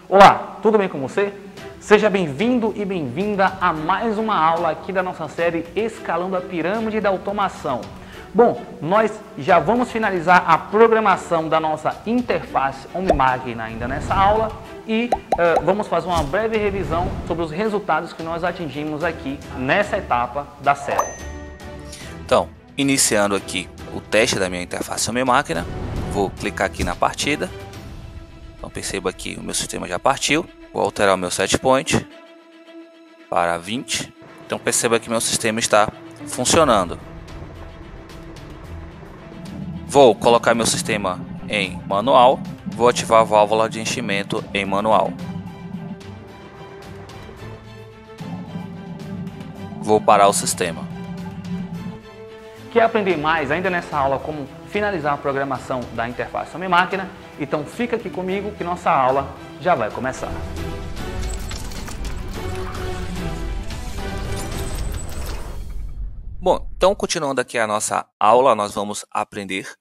Olá, tudo bem com você? Seja bem-vindo e bem-vinda a mais uma aula aqui da nossa série Escalando a Pirâmide da Automação. Bom, nós já vamos finalizar a programação da nossa interface homem-máquina ainda nessa aula e vamos fazer uma breve revisão sobre os resultados que nós atingimos aqui nessa etapa da série. Então, iniciando aqui o teste da minha interface homem-máquina, vou clicar aqui na partida. Então perceba que o meu sistema já partiu. Vou alterar o meu set point para 20. Então perceba que meu sistema está funcionando. Vou colocar meu sistema em manual. Vou ativar a válvula de enchimento em manual. Vou parar o sistema. Quer aprender mais ainda nessa aula como finalizar a programação da interface homem-máquina? Então fica aqui comigo que nossa aula já vai começar. Bom, então continuando aqui a nossa aula, nós vamos aprender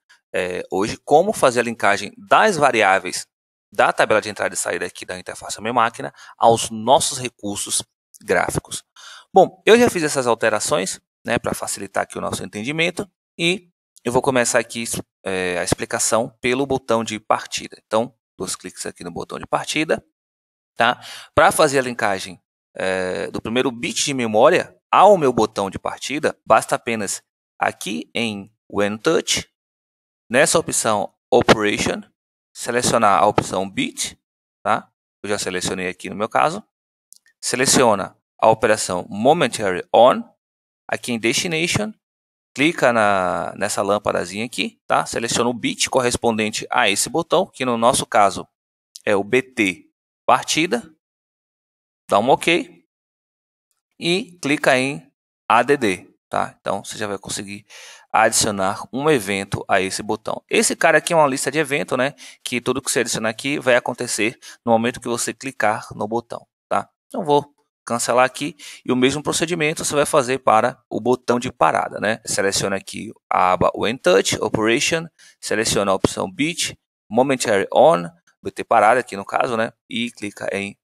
hoje como fazer a linkagem das variáveis da tabela de entrada e saída aqui da interface homem-máquina aos nossos recursos gráficos. Bom, eu já fiz essas alterações, né, para facilitar aqui o nosso entendimento, e eu vou começar aqui a explicação pelo botão de partida. Então, 2 cliques aqui no botão de partida, tá? Para fazer a linkagem do primeiro bit de memória ao meu botão de partida, basta apenas aqui em When Touch, nessa opção Operation, selecionar a opção Bit, tá? Eu já selecionei aqui no meu caso. Seleciona a operação Momentary On, aqui em Destination, clica nessa lâmpadazinha aqui, tá? Seleciona o bit correspondente a esse botão, que no nosso caso é o BT partida, dá um OK e clica em ADD, tá? Então você já vai conseguir adicionar um evento a esse botão. Esse cara aqui é uma lista de evento, né? Que tudo que você adicionar aqui vai acontecer no momento que você clicar no botão, tá? Então vou cancelar aqui e o mesmo procedimento você vai fazer para o botão de parada, né? Seleciona aqui a aba When Touch, Operation, seleciona a opção Bit, Momentary On, BT parada aqui no caso, né? E clica em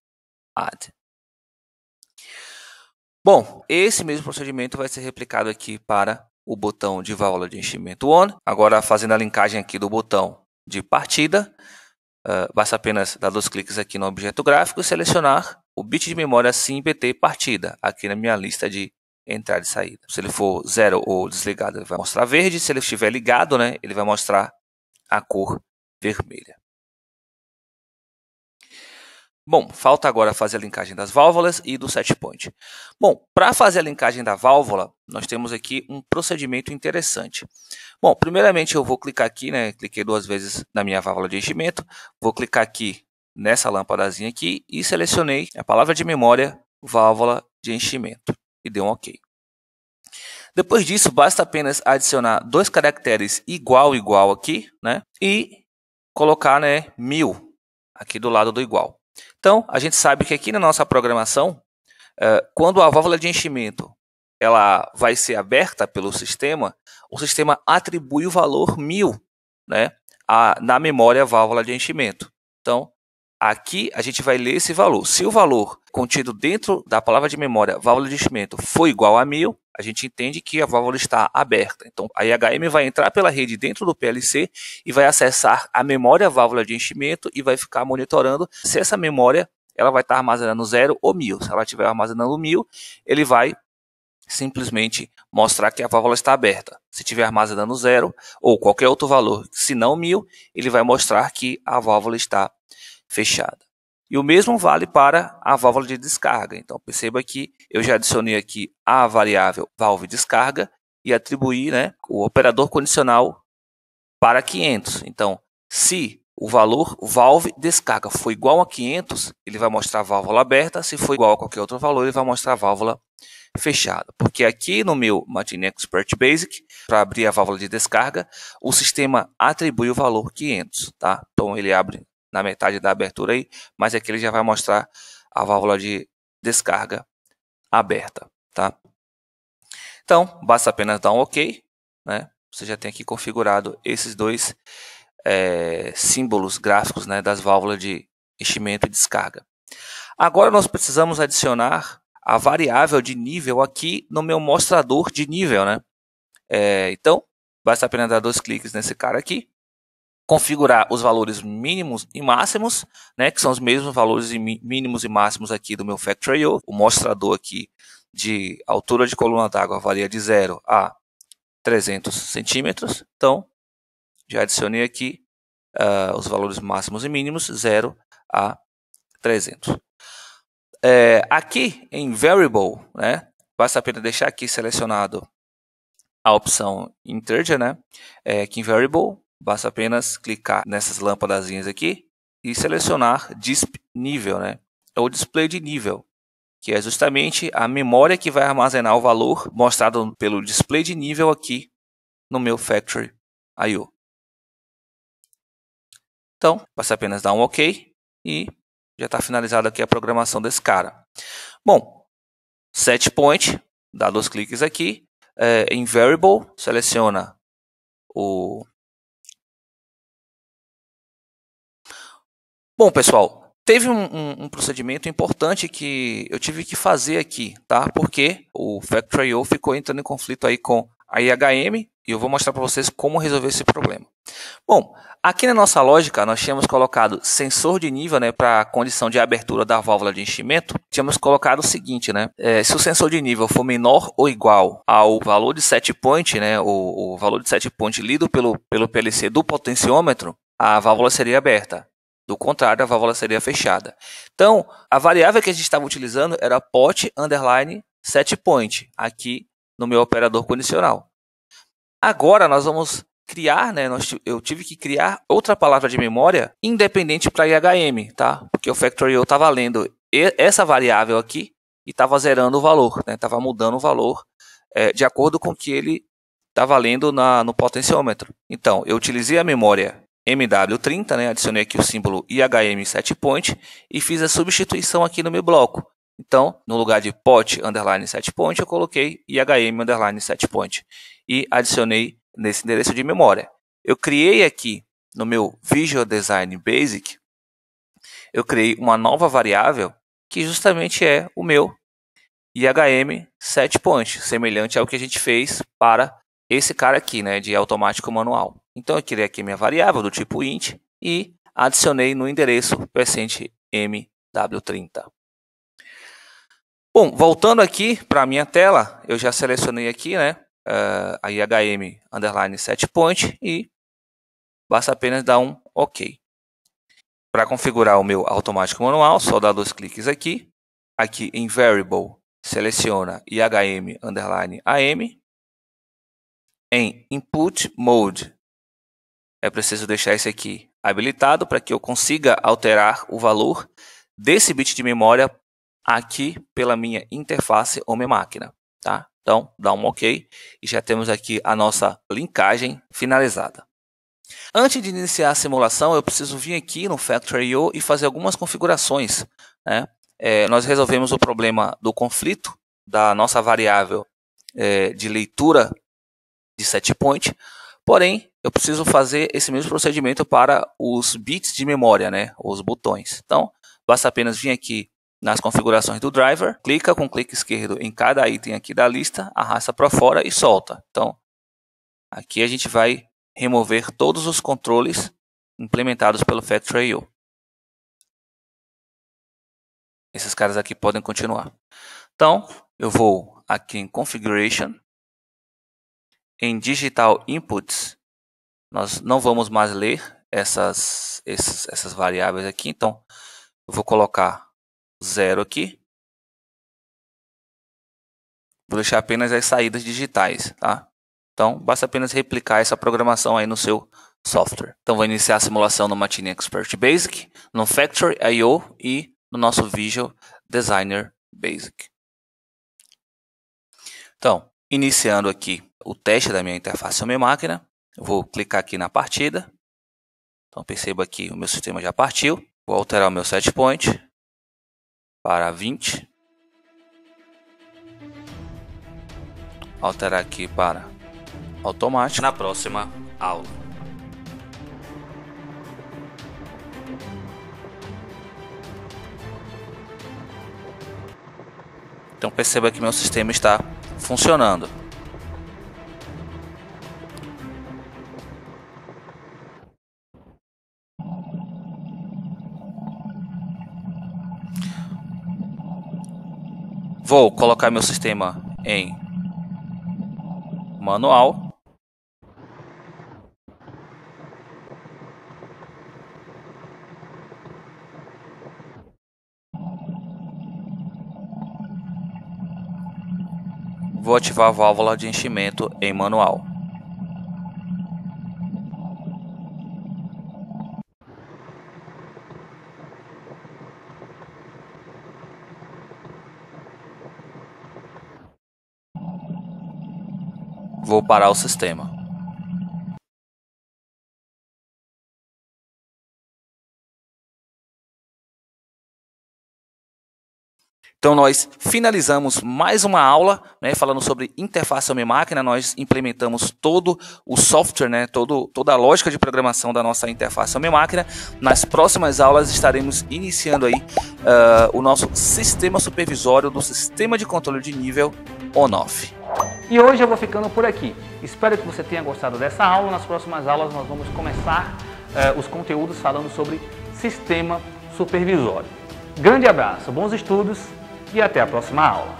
Add. Bom, esse mesmo procedimento vai ser replicado aqui para o botão de válvula de enchimento On. Agora fazendo a linkagem aqui do botão de partida, basta apenas dar 2 cliques aqui no objeto gráfico e selecionar o bit de memória SIM BT partida, aqui na minha lista de entrada e saída. Se ele for 0 ou desligado, ele vai mostrar verde. Se ele estiver ligado, né, ele vai mostrar a cor vermelha. Bom, falta agora fazer a linkagem das válvulas e do set point. Bom, para fazer a linkagem da válvula, nós temos aqui um procedimento interessante. Bom, primeiramente eu vou clicar aqui, né? Cliquei 2 vezes na minha válvula de enchimento. Vou clicar aqui nessa lâmpadazinha aqui e selecionei a palavra de memória válvula de enchimento e dei um OK. Depois disso, basta apenas adicionar 2 caracteres igual aqui, né? E colocar, né, 1000 aqui do lado do igual. Então, a gente sabe que aqui na nossa programação, quando a válvula de enchimento ela vai ser aberta pelo sistema, o sistema atribui o valor 1000, né, na memória válvula de enchimento. Então, aqui a gente vai ler esse valor. Se o valor contido dentro da palavra de memória válvula de enchimento for igual a 1000, a gente entende que a válvula está aberta. Então, a IHM vai entrar pela rede dentro do PLC e vai acessar a memória válvula de enchimento e vai ficar monitorando se essa memória ela vai estar armazenando 0 ou 1000. Se ela estiver armazenando 1000, ele vai simplesmente mostrar que a válvula está aberta. Se estiver armazenando 0 ou qualquer outro valor, se não 1000, ele vai mostrar que a válvula está fechada. E o mesmo vale para a válvula de descarga. Então, perceba que eu já adicionei aqui a variável valve descarga e atribuí, né, o operador condicional para 500. Então, se o valor valve descarga for igual a 500, ele vai mostrar a válvula aberta. Se for igual a qualquer outro valor, ele vai mostrar a válvula fechada. Porque aqui no meu Machine Expert Basic, para abrir a válvula de descarga, o sistema atribui o valor 500. Tá? Então, ele abre na metade da abertura aí, mas aqui ele já vai mostrar a válvula de descarga aberta, tá? Então, basta apenas dar um OK, né? Você já tem aqui configurado esses 2 símbolos gráficos, né, das válvulas de enchimento e descarga. Agora nós precisamos adicionar a variável de nível aqui no meu mostrador de nível, né? Então, basta apenas dar 2 cliques nesse cara aqui, configurar os valores mínimos e máximos, né, que são os mesmos valores mínimos e máximos aqui do meu Factory.io. O mostrador aqui de altura de coluna d'água varia de 0 a 300 centímetros. Então, já adicionei aqui os valores máximos e mínimos, 0 a 300. Aqui em Variable, né, basta apenas deixar aqui selecionado a opção Integer, né, aqui em Variable, basta apenas clicar nessas lâmpadazinhas aqui e selecionar Disp nível, né, ou display de nível, que é justamente a memória que vai armazenar o valor mostrado pelo display de nível aqui no meu Factory.io. Então, basta apenas dar um OK e já está finalizada aqui a programação desse cara. Bom, SetPoint, dá 2 cliques aqui, em Variable, seleciona o... Bom, pessoal, teve um procedimento importante que eu tive que fazer aqui, tá? Porque o Factory.io ficou entrando em conflito aí com a IHM e eu vou mostrar para vocês como resolver esse problema. Bom, aqui na nossa lógica nós tínhamos colocado sensor de nível, né, para a condição de abertura da válvula de enchimento. Tínhamos colocado o seguinte, né, se o sensor de nível for menor ou igual ao valor de setpoint, né, o valor de setpoint lido pelo PLC do potenciômetro, a válvula seria aberta. Do contrário, a válvula seria fechada. Então, a variável que a gente estava utilizando era pot_setpoint, aqui no meu operador condicional. Agora nós vamos criar, né, eu tive que criar outra palavra de memória independente para IHM, tá? Porque o Factory.io estava lendo essa variável aqui e estava zerando o valor, né? Estava mudando o valor de acordo com o que ele estava lendo no potenciômetro. Então, eu utilizei a memória MW30, né? Adicionei aqui o símbolo IHM setpoint e fiz a substituição aqui no meu bloco. Então, no lugar de pot_setpoint, eu coloquei IHM_setpoint e adicionei nesse endereço de memória. Eu criei aqui no meu Visual Design Basic, eu criei uma nova variável que justamente é o meu IHM setpoint, semelhante ao que a gente fez para esse cara aqui, né, de automático manual. Então eu criei aqui minha variável do tipo int e adicionei no endereço %MW30. Bom, voltando aqui para a minha tela, eu já selecionei aqui, né, a IHM_setpoint e basta apenas dar um OK. Para configurar o meu automático manual, só dá 2 cliques aqui. Aqui em Variable, seleciona IHM_AM. Em Input Mode, é preciso deixar esse aqui habilitado para que eu consiga alterar o valor desse bit de memória aqui pela minha interface homem-máquina, tá? Então, dá um OK e já temos aqui a nossa linkagem finalizada. Antes de iniciar a simulação, eu preciso vir aqui no Factory.io e fazer algumas configurações, né? Nós resolvemos o problema do conflito da nossa variável de leitura de setpoint, porém, eu preciso fazer esse mesmo procedimento para os bits de memória, né? Os botões. Então, basta apenas vir aqui nas configurações do driver, clica com clique esquerdo em cada item aqui da lista, arrasta para fora e solta. Então, aqui a gente vai remover todos os controles implementados pelo Factory.io. Esses caras aqui podem continuar. Então, eu vou aqui em Configuration, em Digital Inputs, nós não vamos mais ler essas variáveis aqui, então eu vou colocar 0 aqui. Vou deixar apenas as saídas digitais, tá? Então, basta apenas replicar essa programação aí no seu software. Então, vou iniciar a simulação no Machine Expert Basic, no Factory.io e no nosso Visual Designer Basic. Então, iniciando aqui o teste da minha interface homem-máquina, eu vou clicar aqui na partida. Então, perceba aqui o meu sistema já partiu. Vou alterar o meu setpoint para 20. Alterar aqui para automático. Na próxima aula. Então perceba que meu sistema está funcionando. Vou colocar meu sistema em manual. Vou ativar a válvula de enchimento em manual. Vou parar o sistema. Então nós finalizamos mais uma aula, né, falando sobre interface homem-máquina. Nós implementamos todo o software, né, toda a lógica de programação da nossa interface homem-máquina. Nas próximas aulas estaremos iniciando aí o nosso sistema supervisório do sistema de controle de nível on-off. E hoje eu vou ficando por aqui. Espero que você tenha gostado dessa aula. Nas próximas aulas nós vamos começar os conteúdos falando sobre sistema supervisório. Grande abraço, bons estudos e até a próxima aula.